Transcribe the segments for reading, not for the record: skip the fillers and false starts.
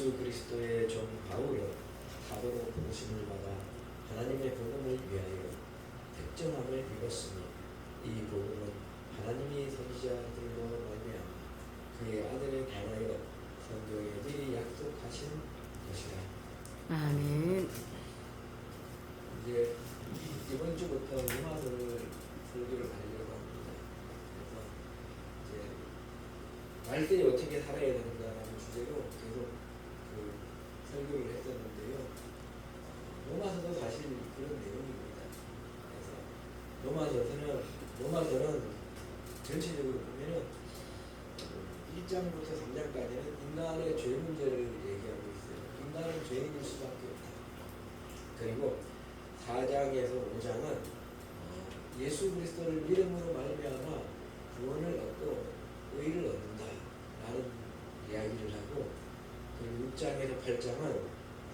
예수 그리스도의 종 바울은 사도로 부르심을 받아 하나님의 복음을 위하여 택정함을 입었으니 이 복음은 하나님이 선지자들로 말미암아 그의 아들에 관하여 성경에 미리 약속하신 것이라. 아멘. 이제 이번 주부터 로마서를 설교를 하려고 합니다. 그래서 이제 말세에 어떻게 살아야 되는가라는 주제로 계속 그 설교를 했었는데요. 로마서도 사실 그런 내용입니다. 그래서 로마서는 전체적으로 보면은 1장부터 3장까지는 인간의 죄 문제를 얘기하고 있어요. 인간은 죄인일 수밖에 없다. 그리고 4장에서 5장은 예수 그리스도를 믿음으로 말미암아 구원을 얻고 의를 얻는다라는 이야기를 하고, 그리고 6장에서 8장은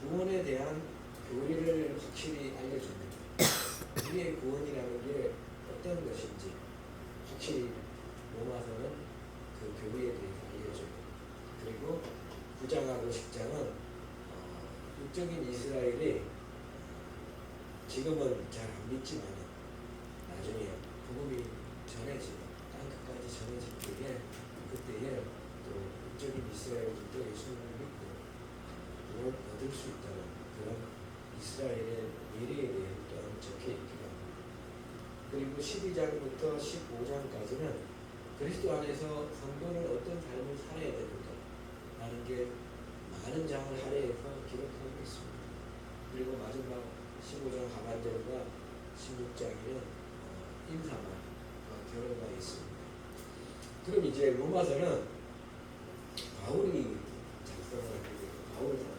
구원에 대한 교리를 확실히 알려줍니다. 우리의 구원이라는 게 어떤 것인지 확실히 로마서는 그 교리에 대해서 알려줘요. 그리고 9장하고 10장은 육적인 이스라엘이 지금은 잘 안 믿지만 나중에 복음이 전해지고 땅끝까지 전해질 때에 그때에 또 육적인 이스라엘들도 예수님을 믿고 구원 얻을 수 있다는 그런 이스라엘의 미래에 대해 또한 적혀 있기도 합니다. 그리고 12장부터 15장까지는 그리스도 안에서 성도는 어떤 삶을 살아야 되는가 라는 게 많은 장을 할애해서 기록하고 있습니다. 그리고 마지막 15장 하반절과 16장에는 인사말과 결혼가 있습니다. 그럼 이제 로마서는 바울이 작성을 하게 돼요. 바울 사도.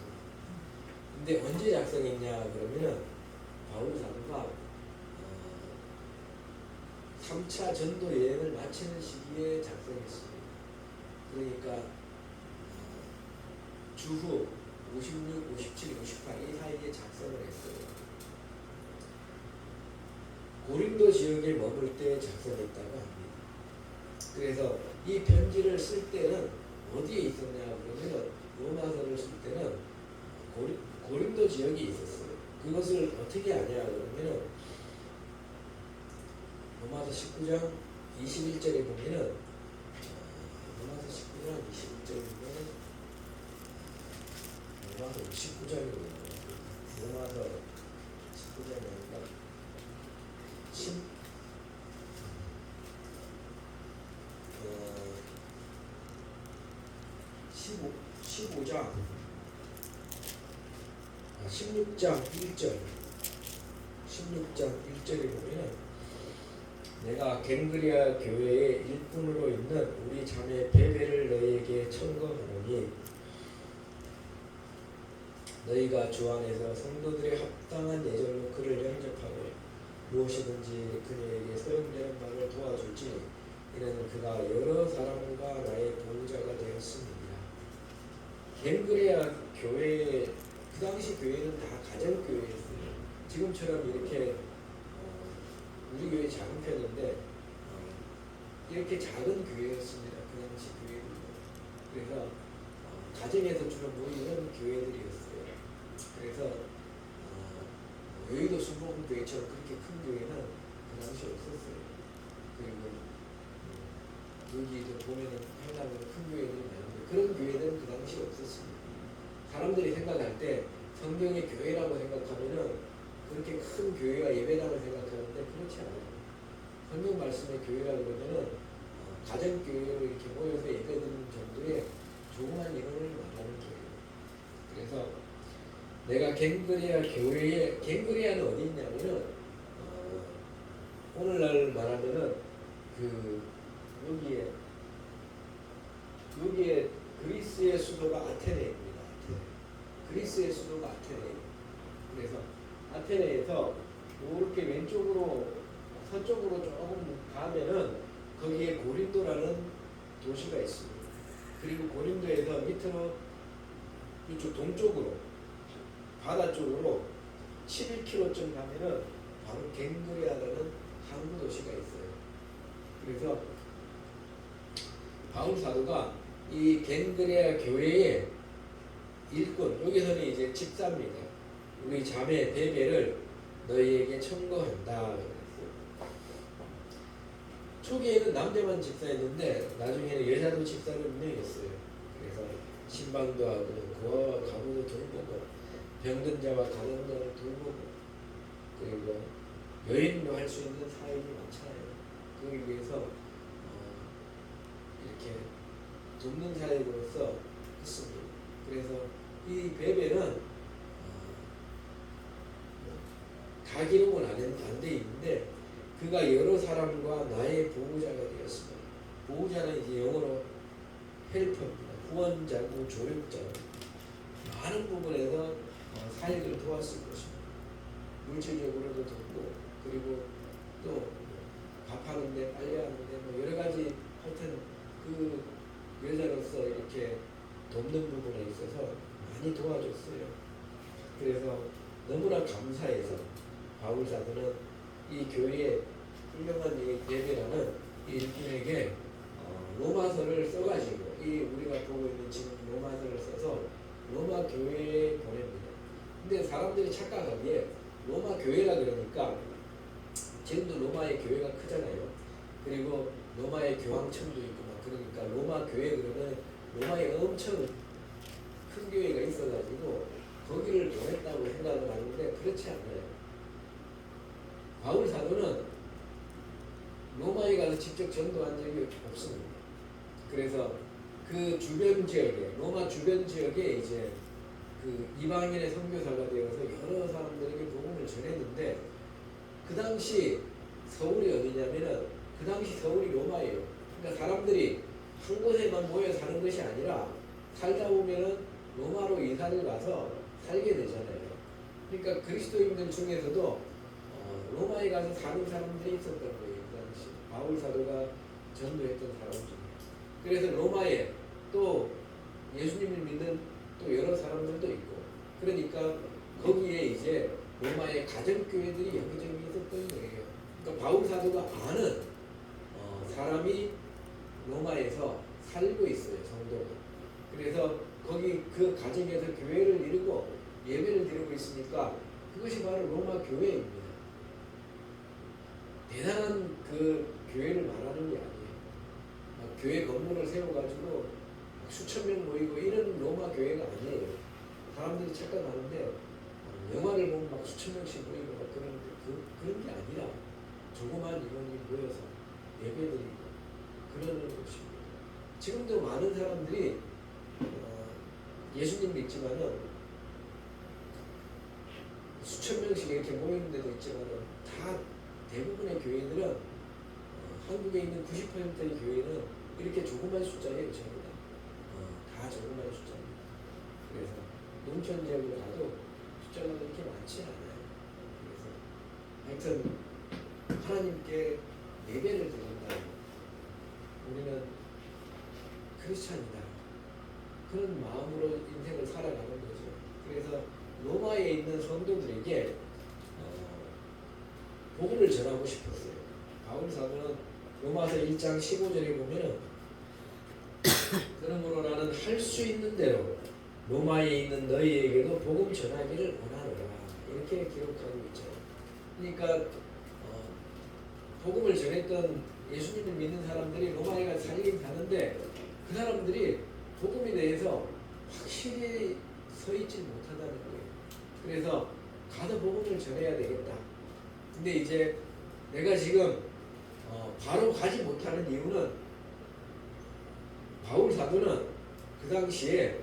근데 언제 작성했냐 그러면은 바울 사도가 3차 전도 여행을 마치는 시기에 작성했습니다. 그러니까 주후 56, 57, 58 이 사이에 작성을 했어요. 고린도 지역에 머물 때 작성했다고 합니다. 그래서 이 편지를 쓸 때는 어디에 있었냐 그러면 로마서를 쓸 때는 고린도 지역에 있었어요. 그것을 어떻게 아냐 그러면 로마서 19장 21절에 보면은 로마서 19장 21절이면 로마서 19장이거든요. 로마서 19장이 아니라 15장 16장 1절 16장 1절에 보면은 내가 갱그리아 교회의 일꾼으로 있는 우리 자매 베베를 너희에게 청구하노니 너희가 주 안에서 성도들의 합당한 예절로 그를 영접하고 무엇이든지 그녀에게 소용되는 바를 도와줄지 이는 그가 여러 사람과 나의 보호자가 되었습니다. 갱그리아 교회 그 당시 교회는 다 가정교회였어요. 지금처럼 이렇게 우리 교회 작은 편인데 이렇게 작은 교회였습니다. 그 당시 교회는. 그래서 가정에서 주로 모이는 교회들이었어요. 그래서 여의도 순복음교회처럼 그렇게 큰 교회는 그 당시 없었어요. 그리고 여기도 보면은 한강으로 큰 교회들이 많은데 그런 교회들은 그 당시 없었습니다. 사람들이 생각할 때 성경의 교회라고 생각하면은 그렇게 큰 교회와 예배당을 생각하는데 그렇지 않아요. 성경 말씀의 교회라고 그러면은 가정교회로 이렇게 모여서 예배드리는 정도의 조그만 이름을 말하는 교회예요. 그래서 내가 갱그리아 교회에, 갱그리아는 어디 있냐면은 오늘날 말하면은 그 여기에 그리스의 수도가 아테네입니다. 그리스의 수도가 아테네예요. 그래서 아테네에서 이렇게 왼쪽으로 서쪽으로 조금 가면은 거기에 고린도라는 도시가 있습니다. 그리고 고린도에서 밑으로 이쪽 동쪽으로 바다 쪽으로 11km쯤 가면은 바로 갱그리아라는 항구 도시가 있어요. 그래서 바울 사도가 이 갱그리아 교회에 일꾼, 여기서는 이제 집사입니다. 우리 자매 베베를 너희에게 청거한다. 초기에는 남자만 집사했는데 나중에는 여자도 집사를 운영했어요. 그래서 신방도 하고 고아와 가부도 돌보고 병든 자와 가난한 자를 돌보고 그리고 여행도 할 수 있는 사역이 많잖아요. 그러기 위해서 이렇게 돕는 사역으로서 했습니다. 그래서 이 베베는 다 기록은 안 돼 있는데 그가 여러 사람과 나의 보호자가 되었습니다. 보호자는 이제 영어로 헬퍼입니다. 후원자고 조력자. 많은 부분에서 사역을 도왔을 것입니다. 물질적으로도 돕고 그리고 또 밥하는데 빨래하는데 뭐 여러 가지 하여튼 그 여자로서 이렇게 돕는 부분에 있어서 많이 도와줬어요. 그래서 너무나 감사해서 바울 사도는 이 교회의 훌륭한 이 예배라는 이 일꾼에게 로마서를 써가지고 이 우리가 보고 있는 지금 로마서를 써서 로마 교회에 보냅니다. 근데 사람들이 착각하기에 로마 교회라 그러니까 지금도 로마의 교회가 크잖아요. 그리고 로마의 교황청도 있고 막 그러니까 로마 교회 그러면 로마에 엄청 큰 교회가 있어가지고 거기를 보냈다고 생각을 하는데 그렇지 않아요. 바울 사도는 로마에 가서 직접 전도한 적이 없습니다. 그래서 그 주변 지역에 로마 주변 지역에 이제 그 이방인의 선교사가 되어서 여러 사람들에게 복음을 전했는데 그 당시 서울이 어디냐면은 그 당시 서울이 로마예요. 그러니까 사람들이 한 곳에만 모여 사는 것이 아니라 살다 보면은 로마로 이사를 가서 살게 되잖아요. 그러니까 그리스도인들 중에서도 로마에 가서 사는 사람들이 있었던 거예요. 그 당시 바울 사도가 전도했던 사람 중에. 그래서 로마에 또 예수님을 믿는 또 여러 사람들도 있고 그러니까 거기에 이제 로마의 가정교회들이 여기저기 있었던 거예요. 그러니까 바울 사도가 아는 사람이 로마에서 살고 있어요. 성도가. 그래서 거기 그 가정에서 교회를 이루고 예배를 드리고 있으니까 그것이 바로 로마 교회입니다. 대단한 그 교회를 말하는 게 아니에요. 교회 건물을 세워가지고 수천 명 모이고 이런 로마 교회가 아니에요. 사람들이 착각하는데 영화를 보면 막 수천 명씩 모이고 막 그런 게 아니라 조그만 인원이 모여서 예배드리고 그러는 것입니다. 지금도 많은 사람들이 예수님 믿지만은 수천 명씩 이렇게 모이는 데도 있지만은 다 대부분의 교회들은 한국에 있는 90%의 교회는 이렇게 조그만 숫자예요. 전부 다 조그만 숫자입니다. 그래서 농촌 지역으로 가도 숫자가 그렇게 많지 않아요. 그래서 하여튼 하나님께 예배를 드린다고 우리는 크리스찬이다. 그런 마음으로 인생을 살아가는 거죠. 그래서 로마에 있는 성도들에게 복음을 전하고 싶었어요. 바울 사도는 로마서 1장 15절에 보면은 그러므로 나는 할 수 있는 대로 로마에 있는 너희에게도 복음 전하기를 원하노라 이렇게 기록하고 있죠. 그러니까 복음을 전했던 예수님을 믿는 사람들이 로마에 가서 살긴 사는데 그 사람들이 복음에 대해서 확실히 서 있지 못하다는 거예요. 그래서 가서 복음을 전해야 되겠다. 근데 이제 내가 지금 바로 가지 못하는 이유는 바울 사도는 그 당시에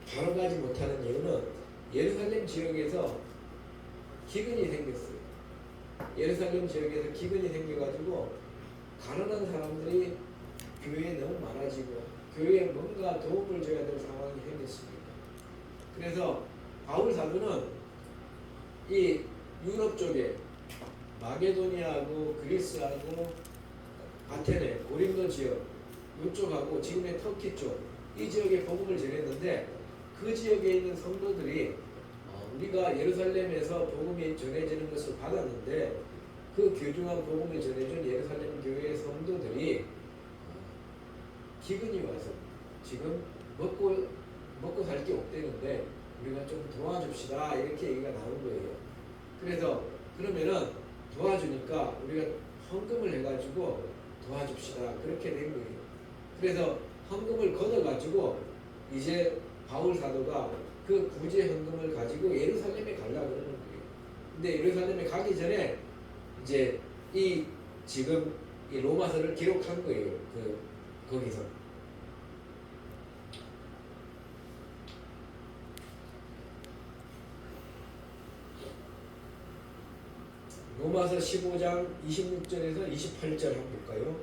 바로 가지 못하는 이유는 예루살렘 지역에서 기근이 생겼어요. 예루살렘 지역에서 기근이 생겨가지고 가난한 사람들이 교회에 너무 많아지고 교회에 뭔가 도움을 줘야 될 상황이 생겼습니다. 그래서 바울 사도는 이 유럽 쪽에 마게도니아하고 그리스하고 아테네, 고린도 지역 이쪽하고 지금의 터키 쪽 이 지역에 복음을 전했는데 그 지역에 있는 성도들이 우리가 예루살렘에서 복음이 전해지는 것을 받았는데 그 귀중한 복음을 전해준 예루살렘 교회의 성도들이 기근이 와서 지금 먹고 살 게 없대는데 우리가 좀 도와줍시다 이렇게 얘기가 나온 거예요. 그래서 그러면은 도와주니까 우리가 헌금을 해가지고 도와줍시다 그렇게 된 거예요. 그래서 헌금을 걷어가지고 이제 바울 사도가 그 구제 헌금을 가지고 예루살렘에 가려고 그러는 거예요. 근데 예루살렘에 가기 전에 이제 이 지금 이 로마서를 기록한 거예요. 거기서. 로마서 15장 26절에서 28절 한번 볼까요?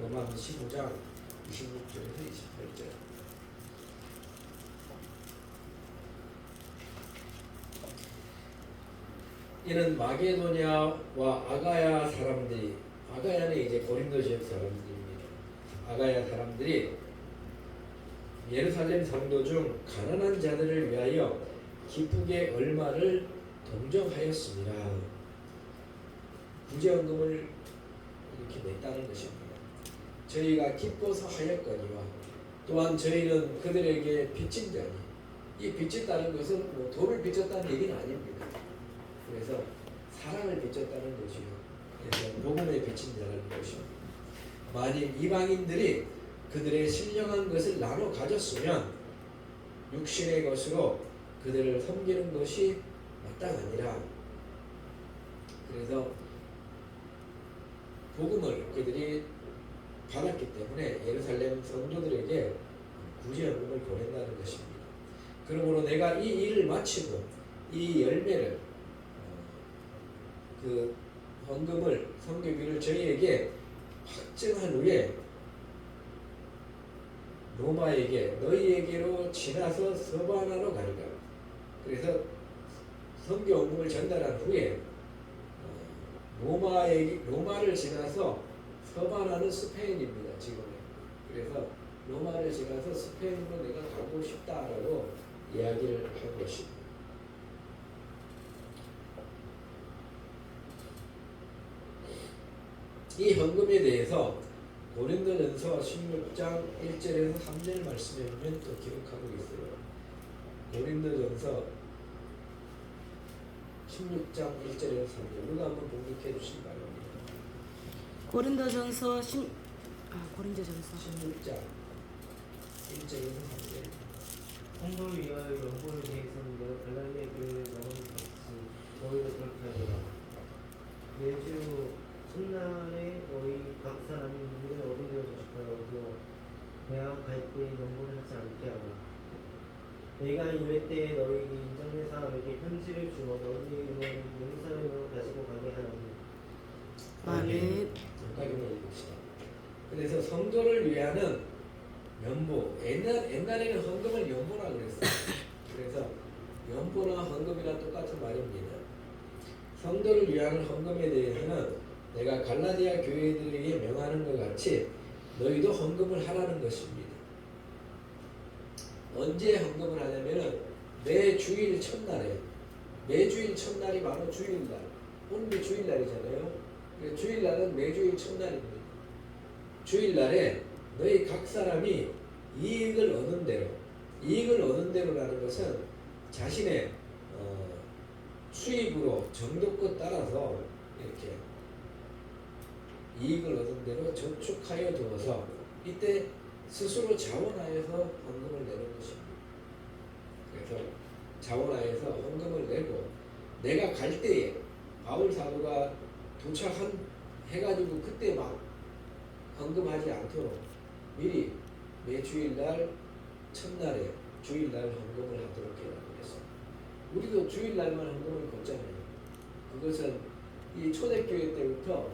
로마서 15장 26절에서 28절. 이는 마게도냐와 아가야 사람들이, 아가야는 이제 고린도 지역 사람들입니다. 아가야 사람들이 예루살렘 성도 중 가난한 자들을 위하여 기쁘게 얼마를 동정하였습니다. 구제헌금을 이렇게 냈다는 것입니다. 저희가 기뻐서 하였거니와 또한 저희는 그들에게 빚진 자니, 이 빚졌다는 것은 뭐 돈을 빚졌다는 얘기는 아닙니다. 그래서 사랑을 빚졌다는 거죠. 그래서 복음에 빚진 자라는 것입니다. 만일 이방인들이 그들의 신령한 것을 나눠 가졌으면 육신의 것으로 그들을 섬기는 것이 마땅하니라. 그래서 복음을 그들이 받았기 때문에 예루살렘 성도들에게 구제헌금을 보낸다는 것입니다. 그러므로 내가 이 일을 마치고 이 열매를 그 헌금을 선교비를 저희에게 확증한 후에 로마에게 너희에게로 지나서 서바나로 가리라. 그래서 선교 헌금을 전달한 후에 로마를 지나서 서바나는 스페인입니다. 지금. 그래서 로마를 지나서 스페인으로 내가 가고 싶다라고 이야기를 한 것입니다. 이 헌금에 대해서 고린도전서 16장 1절에서 3절 말씀에 보면 또 기록하고 있어요. 고린도전서 16장 1절에서 3절 누가 한번 공격해 주시기 바랍니다. 고린도전서 16장 1절에서 3절. 성도를 위하여 연보를 계획했는 내가 갈라디아 교회에 나오는 것이 너희도 그렇게 하더라. 매주 첫날에 너희 각 사람이 문제 어디로 조직하라고 대학 갈 때 연보를 하지 않게 하라. 내가 이럴 때 너희에게 인정된 사람에게 편지를 주어 너희의 응원을 예루살렘으로 가지고 가게 하라니. 아멘. 여기까지만 읽읍시다. 그래서 성도를 위하는 연보, 옛날에는 헌금을 연보라고 그랬어요. 그래서 연보나 헌금이랑 똑같은 말입니다. 성도를 위하는 헌금에 대해서는 내가 갈라디아 교회들에게 명하는 것 같이 너희도 헌금을 하라는 것입니다. 언제 헌금을 하냐면은 매 주일 첫날에, 매주일 첫날이 바로 주일날, 오늘이 주일날이잖아요. 주일날은 매주일 첫날입니다. 주일날에 너희 각 사람이 이익을 얻은 대로라는 것은 자신의 수입으로 정도껏 따라서 이렇게 이익을 얻은 대로 저축하여 두어서 이때 스스로 자원하여서 헌금을 내는 것입니다. 그래서 자원하여서 헌금을 내고 내가 갈 때에 바울 사도가 도착한 해가지고 그때 막 헌금하지 않도록 미리 매 주일날 첫날에 주일날 헌금을 하도록 해라고 했습니다. 우리도 주일날만 헌금을 걷잖아요. 그것은 이 초대교회 때부터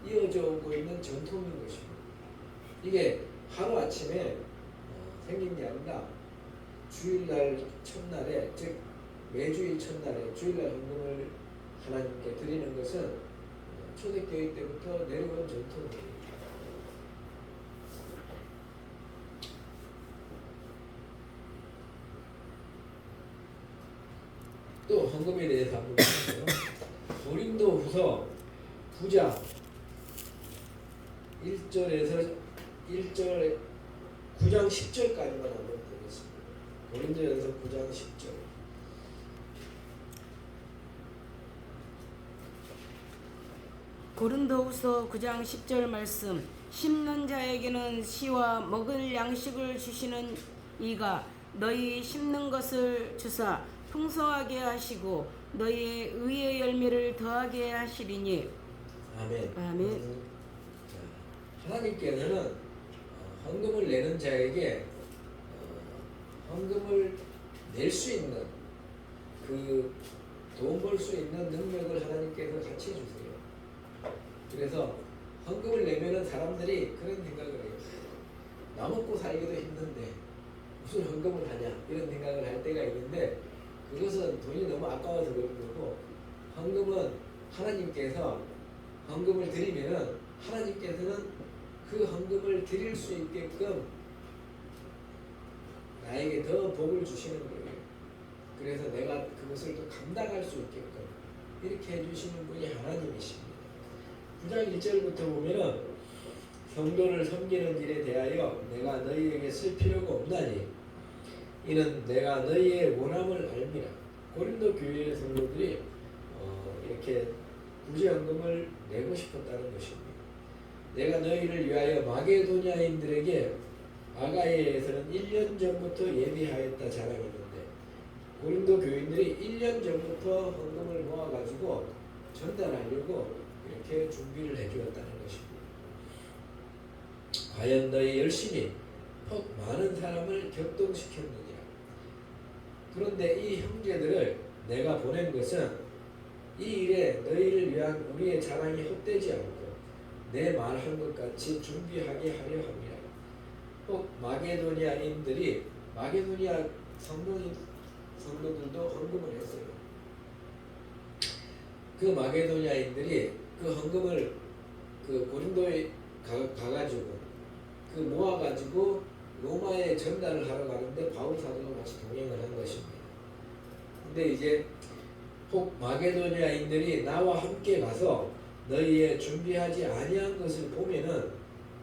이어져 오고 있는 전통인 것입니다. 이게 하루아침에 생긴 게 아니라 주일날 첫날에, 즉 매주일 첫날에 주일날 헌금을 하나님께 드리는 것은 초대교회 때부터 내려온 전통이에요. 또 헌금에 대해서 한번 볼까요? 고린도후서 9장 1절에서 9장 10절까지만 한번 보겠습니다. 고린도전서 9장 10절. 고린도후서 9장 10절 말씀. 심는 자에게는 씨와 먹을 양식을 주시는 이가 너희 심는 것을 주사 풍성하게 하시고 너희의 의의 열매를 더하게 하시리니. 아멘. 아멘. 자, 하나님께서는 헌금을 내는 자에게 헌금을 낼 수 있는 그 돈 벌 수 있는 능력을 하나님께서 같이 주세요. 그래서 헌금을 내면은 사람들이 그런 생각을 해요. 나 먹고 살기도 힘든데 무슨 헌금을 하냐 이런 생각을 할 때가 있는데 그것은 돈이 너무 아까워서 그런 거고 헌금은 하나님께서 헌금을 드리면은 하나님께서는 그 헌금을 드릴 수 있게끔 나에게 더 복을 주시는 거예요. 그래서 내가 그것을 또 감당할 수 있게끔 이렇게 해주시는 분이 하나님이십니다. 9장 1절부터 보면은 성도를 섬기는 일에 대하여 내가 너희에게 쓸 필요가 없나니 이는 내가 너희의 원함을 알미라. 고린도 교회의 성도들이 이렇게 구제헌금을 내고 싶었다는 것입니다. 내가 너희를 위하여 마게도냐인들에게 아가야에서는 1년 전부터 예비하였다 자랑했는데 고린도 교인들이 1년 전부터 헌금을 모아가지고 전달하려고 이렇게 준비를 해주었다는 것입니다. 과연 너희 열심히 혹 많은 사람을 격동시켰느니라. 그런데 이 형제들을 내가 보낸 것은 이 일에 너희를 위한 우리의 자랑이 헛되지 않고 내 말한 것 같이 준비하게 하려 합니다. 혹 마게도니아인들이 마게도니아 성도들도 헌금을 했어요. 그 마게도니아인들이 그 헌금을 그 고린도에 가가지고 그 모아가지고 로마에 전달을 하러 가는데 바울 사도가 같이 동행을 한 것입니다. 근데 이제 혹 마게도니아인들이 나와 함께 가서 너희의 준비하지 아니한 것을 보면은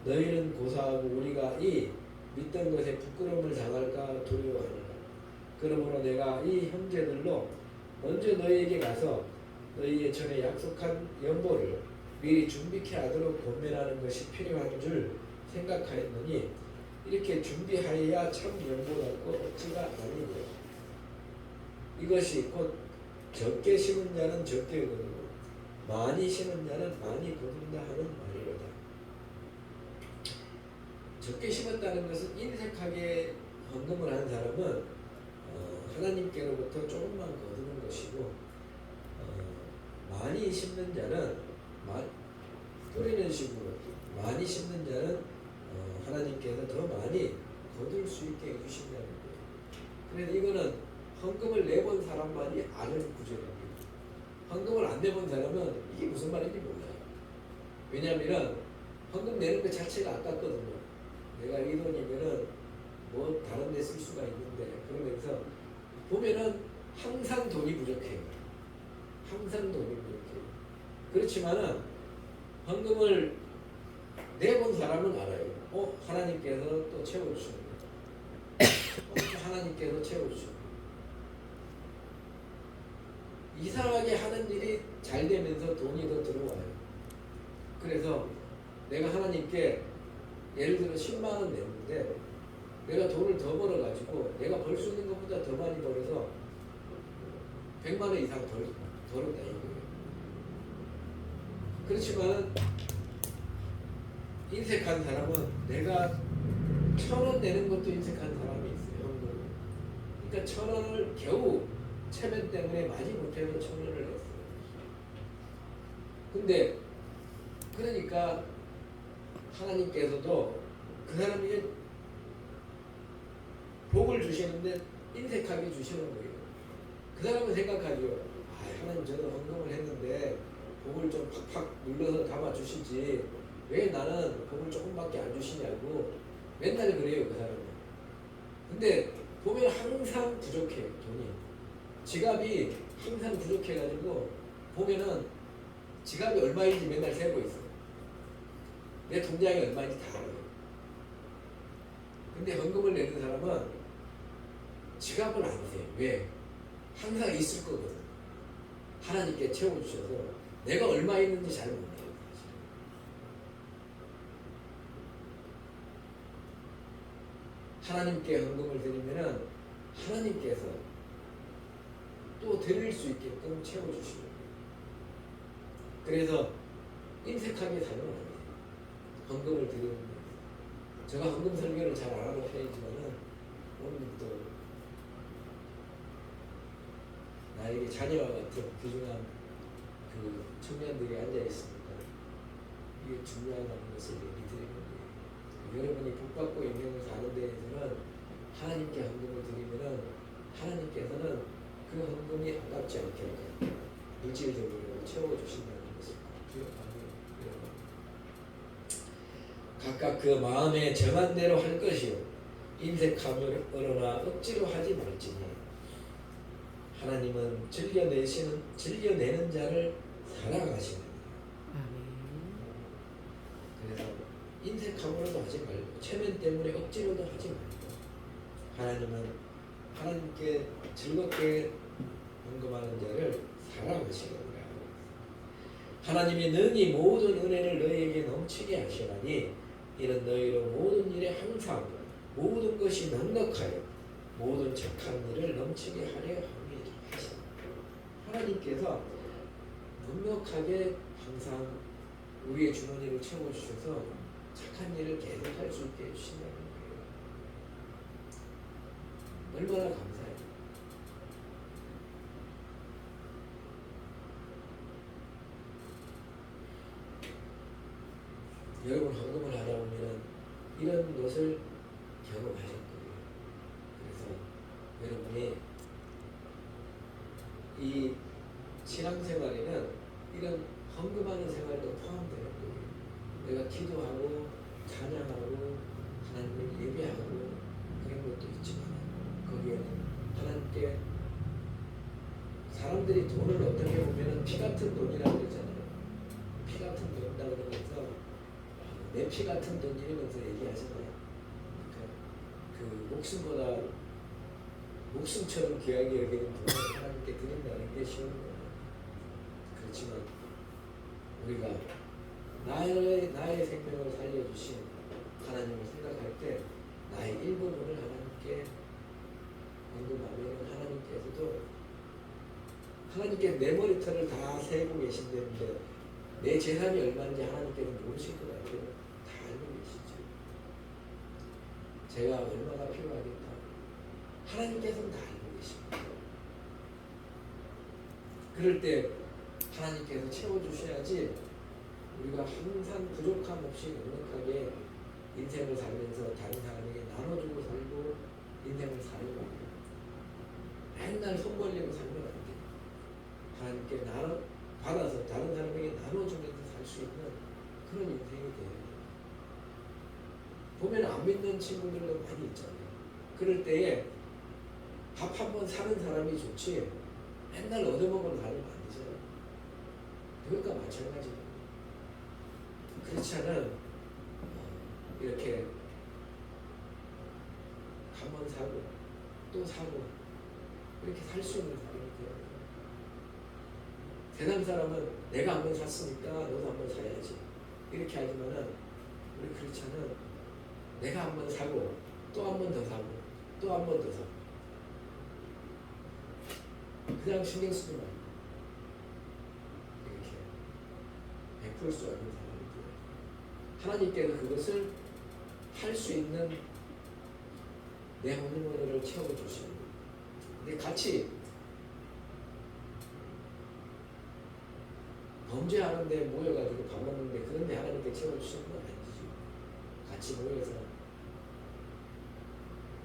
너희는 고사하고 우리가 이 믿던 것에 부끄러움을 당할까 두려워하니라. 그러므로 내가 이 형제들로 먼저 너희에게 가서 너희의 전에 약속한 연보를 미리 준비케 하도록 권면하는 것이 필요한 줄 생각하였느니 이렇게 준비하여야 참 연보답고 억지가 아니고 이것이 곧 적게 심은 자는 적게 거두고 많이 심은 자는 많이 거둔다 하는 말이로다. 적게 심었다는 것은 인색하게 헌금을 한 사람은 하나님께로부터 조금만 거두는 것이고 많이 심는 자는 뿌리는 식으로 많이 심는 자는 하나님께서 더 많이 거둘 수 있게 해주신다는 거예요. 그래서 이거는 헌금을 내본 사람만이 아는 구절입니다. 헌금을 안 내본 사람은 이게 무슨 말인지 몰라요. 왜냐하면 헌금 내는 것 자체가 아깝거든요. 내가 이 돈이면은 뭐 다른 데 쓸 수가 있는데 그러면서 보면은 항상 돈이 부족해요. 항상 돈이 부족해요. 그렇지만은 헌금을 내본 사람은 알아요. 하나님께서 또 채워주시는 거예요. 하나님께서 채워주시는 거예요. 이상하게 하는 일이 잘 되면서 돈이 더 들어와요. 그래서 내가 하나님께 예를 들어 10만 원 냈는데 내가 돈을 더 벌어가지고 내가 벌 수 있는 것보다 더 많이 벌어서 100만 원 이상 벌었다 이거예요. 그렇지만 인색한 사람은 내가 1,000원 내는 것도 인색한 사람이 있어요. 그러니까 1,000원을 겨우 체면 때문에 많이 못해서 1,000원을 냈어요. 근데 그러니까 하나님께서도 그 사람에게 복을 주시는데 인색하게 주시는 거예요. 그 사람은 생각하죠. 하나님 저는 헌금을 했는데 복을 좀 팍팍 눌러서 담아주시지 왜 나는 복을 조금밖에 안 주시냐고 맨날 그래요. 그 사람은. 근데 보면 항상 부족해요. 돈이. 지갑이 항상 부족해가지고 보면은 지갑이 얼마인지 맨날 세고 있어. 내 통장이 얼마인지 다 알아요. 근데 헌금을 내는 사람은 지갑을 안 세요. 왜? 항상 있을 거거든. 하나님께 채워주셔서 내가 얼마 있는지 잘 몰라요. 하나님께 헌금을 드리면은 하나님께서 또 드릴 수 있게끔 채워주시는 거예요. 그래서 인색하게 살면 안 돼요. 헌금을 드리는 거예요. 제가 헌금 설교를 잘 안 하는 편이지만은 오늘도 나에게 자녀와 같은 귀중한 그 청년들이 앉아 있습니다. 이게 중요하다는 것을 얘기 드리는 거예요. 여러분이 복받고 인생을 사는 데에서는 하나님께 헌금을 드리면은 하나님께서는 그 헌금이 아깝지 않게 물질적으로 채워주신다는 것을 기억하고요. 각각 그 마음에 정한 대로 할 것이요 인색함으로나 억지로 하지 말지니 하나님은 즐겨내는 자를 사랑하시느니라. 그래서 인색함으로도 하지 말고 체면 때문에 억지로도 하지 말고 하나님은 하나님께 즐겁게 헌금하는 자를 사랑하시느니라. 하나님이 능히 모든 은혜를 너희에게 넘치게 하시나니 이는 너희로 모든 일에 항상 모든 것이 넉넉하여 모든 착한 일을 넘치게 하려 함이라 하시니 하나님께서 넉넉하게 항상 우리의 주머니를 채워주셔서 착한 일을 계속 할 수 있게 해주신다는 거예요. 얼마나 감사해요. 여러분 헌금을 하다 보면 이런 것을 경험하실 거예요. 그래서 여러분이 이 신앙생활에는 이런 헌금하는 생활도 포함되는 거예요. 내가 기도하고 찬양하고 하나님을 예배하고 그런 것도 있지만 거기에는 하나님께 사람들이 돈을 어떻게 보면 피 같은 돈이라고 그러잖아요. 피 같은 돈이라고 그러면서 내 피 같은 돈 이러면서 얘기하잖아요. 그러니까 그 목숨보다 목숨처럼 귀하게 여기는 돈을 하나님께 드린다는 게 쉬운 거예요. 그렇지만 우리가 나의 생명을 살려주신 하나님을 생각할 때 나의 일부분을 하나님께 헌금하면 하나님께 내 머리털을 다 세고 계신다는데 내 재산이 얼마인지 하나님께는 모르실 것 같아요. 다 알고 계시죠. 제가 얼마나 필요하겠다. 하나님께서는 다 알고 계십니다. 그럴 때 하나님께서 채워주셔야지 우리가 항상 부족함 없이 넉넉하게 인생을 살면서 다른 사람에게 나눠주고 살고 인생을 살고 맨날 손 벌리고 살면 안 돼. 하나님께 받아서 다른 사람에게 나눠주면서 살 수 있는 그런 인생이 돼야 돼. 보면 안 믿는 친구들도 많이 있잖아요. 그럴 때에 밥 한 번 사는 사람이 좋지 맨날 얻어먹으러 다니면 안 되잖아요. 그것과 마찬가지예요. 그렇지 않은 이렇게 한 번 사고 또 사고 이렇게 살 수 있는 사람이 돼요. 세상 사람은 내가 한 번 샀으니까 너도 한 번 사야지 이렇게 하지만은 우리 그렇지 않은 내가 한 번 사고 또 한 번 더 사고 또 한 번 더 사고 그냥 신경 쓰지 말고 이렇게 베풀 수 없는 사람이 돼요. 하나님께서 그것을 할 수 있는 내 헌금을 채워주시는 거예요. 근데 같이 범죄하는데 모여가지고 밥 먹는데 그런데 하나님께 채워주시는 건 아니지. 같이 모여서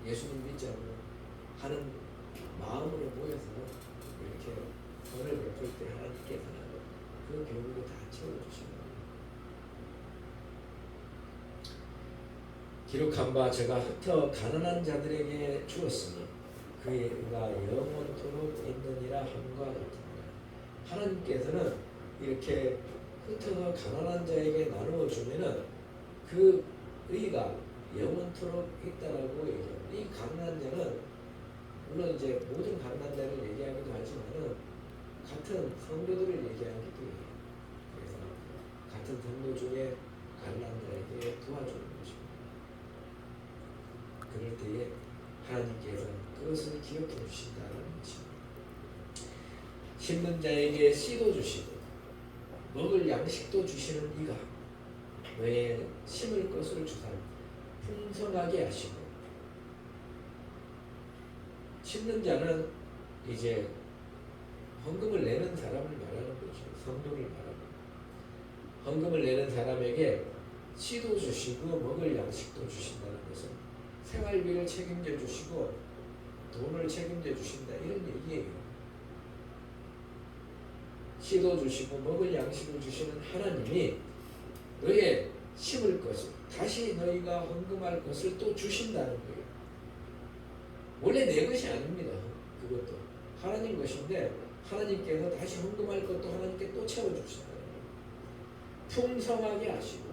예수님 믿자고 하는 마음으로 모여서 이렇게 돈을 베풀 때 하나님께서는 그 교육을 다 채워주시는 거예요. 기록한 바 제가 흩어 가난한 자들에게 주었으니 그가 영원토록 있느니라 함과 같으니라. 하나님께서는 이렇게 흩어서 가난한 자에게 나누어 주면은 그 의가 영원토록 있다라고 얘기해요. 이 가난한 자는 물론 이제 모든 가난한 자를 얘기하기도 하지만은 같은 성도들을 얘기하기도 해요. 그래서 같은 성도 중에 가난한 자에게 도와주는 것입니다. 그럴 때에 하나님께서 그것을 기억해 주신다는 것입니다. 심는 자에게 씨도 주시고 먹을 양식도 주시는 이가 너의 심을 것을 주사 풍성하게 하시고. 심는 자는 이제 헌금을 내는 사람을 말하는 거죠. 성도를 말하는 거예요. 헌금을 내는 사람에게 씨도 주시고 먹을 양식도 주신다는 것은 생활비를 책임져 주시고 돈을 책임져 주신다 이런 얘기예요. 씨도 주시고 먹을 양식을 주시는 하나님이 너의 심을 것을 다시 너희가 헌금할 것을 또 주신다는 거예요. 원래 내 것이 아닙니다. 그것도 하나님 것인데 하나님께서 다시 헌금할 것도 하나님께 또 채워주신다는 거예요. 풍성하게 하시고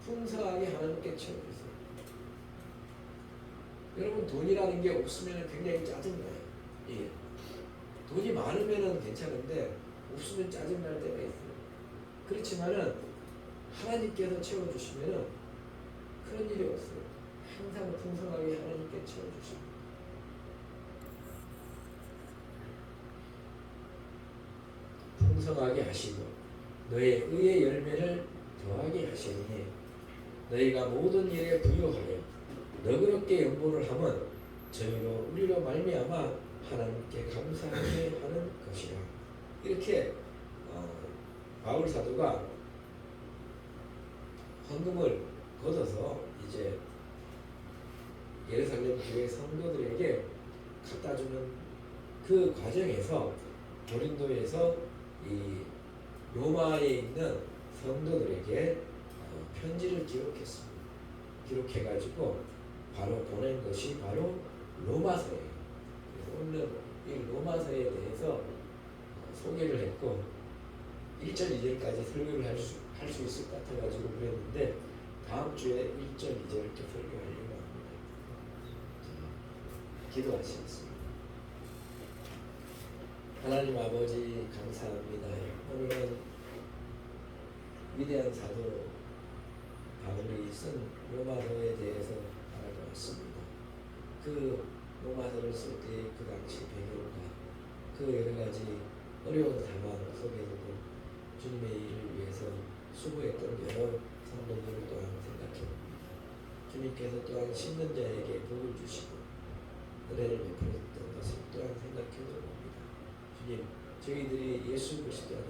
풍성하게 하나님께 채워주세요. 여러분 돈이라는 게 없으면 굉장히 짜증나요. 예. 돈이 많으면 괜찮은데 없으면 짜증날 때가 있어요. 그렇지만은 하나님께서 채워주시면은 그런 일이 없어요. 항상 풍성하게 하나님께 채워주십니다. 풍성하게 하시고 너의 의의 열매를 더하게 하시니 너희가 모든 일에 부유하여 너그럽게 연보를 하면 저희로 우리로 말미암아 하나님께 감사하게 하는 것이라. 이렇게 바울 사도가 헌금을 걷어서 이제 예루살렘 교회 성도들에게 갖다 주는 그 과정에서 고린도에서 이 로마에 있는 성도들에게 편지를 기록했습니다. 기록해가지고 바로 보낸 것이 바로 로마서예요. 그래서 오늘 이 로마서에 대해서 소개를 했고 1절 2절까지 설교를 할 수 있을 것 같아가지고 그랬는데 다음 주에 1절 2절 이렇게 설교하려고 합니다. 기도하시겠습니다. 하나님 아버지 감사합니다. 오늘은 위대한 사도 바울이 쓴 로마서에 대해서 알아보았습니다. 그 로마서를 쓸 때 그 당시 배경과 그 여러 가지 어려운 상황 속에서도 주님의 일을 위해서 수고했던 여러 성도들을 또한 생각해 봅니다. 주님께서 또한 심는 자에게 복을 주시고 은혜를 베풀었던 것을 또한 생각해 봅니다. 주님, 저희들이 예수 그리스도 안에